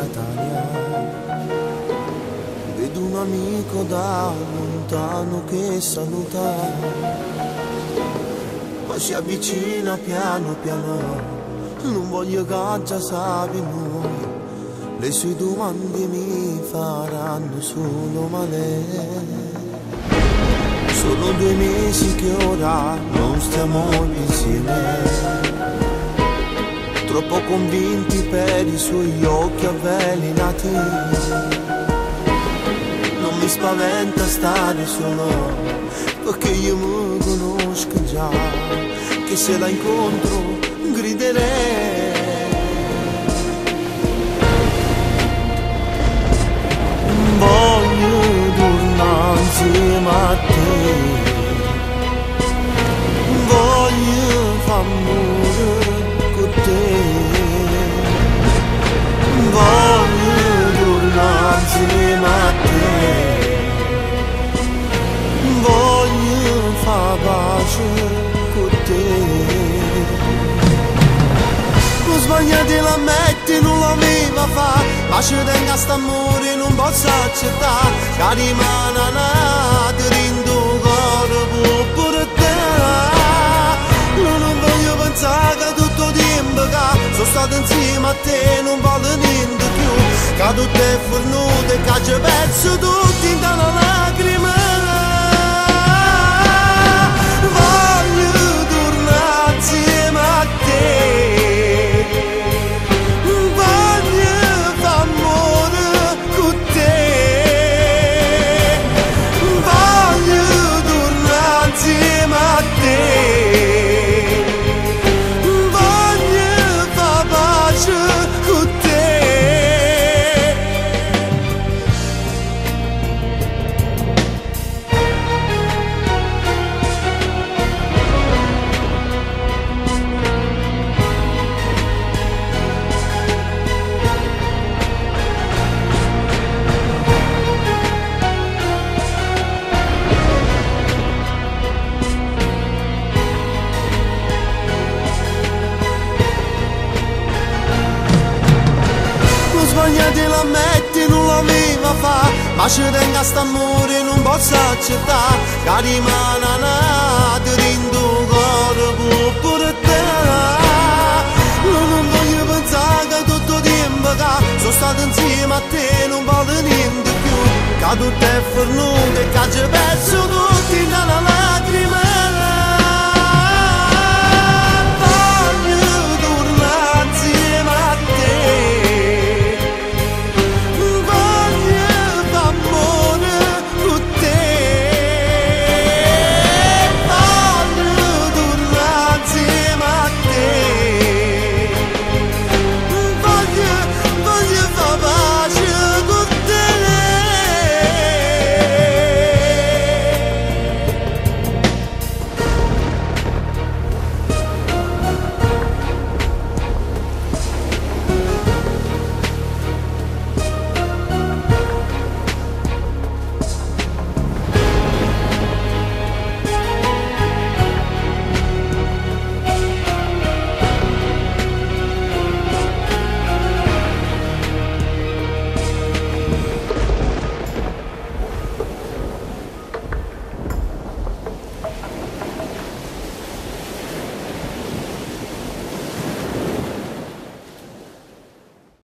Catania. Vedo un amico da lontano che saluta, poi si avvicina piano piano. Non voglio che già sapi noi, le sue domande mi faranno solo male. Sono 2 mesi che ora non stiamo più insieme, troppo convinti per i suoi occhi avvelenati. Non mi spaventa stare solo, perché io mi conosco già, che se la incontro griderei. Voglio tornare insieme a te, voglio far amore con te, voglio tornare insieme a te, voglio far pace con te. Non sbagliate la metti, non la viva fa, ma ci tengo a st'amore, non posso accettare che rimane nato dentro il cuore pure te. Non voglio pensare che tutto tempo che sono stato insieme a te non vale niente più, che tutto è fornuto e che ci perso tutti in una lacrima. Voglio tornare insieme a te, sbagliate la metti, non la viva fa, ma ci tengo a st'amore, non posso accettare che rimane nato dentro il cuore pure te. Non voglio pensare che tutto tempo che sono stato insieme a te non vale niente più, che tutto è fornuto e che ci perso tutti in una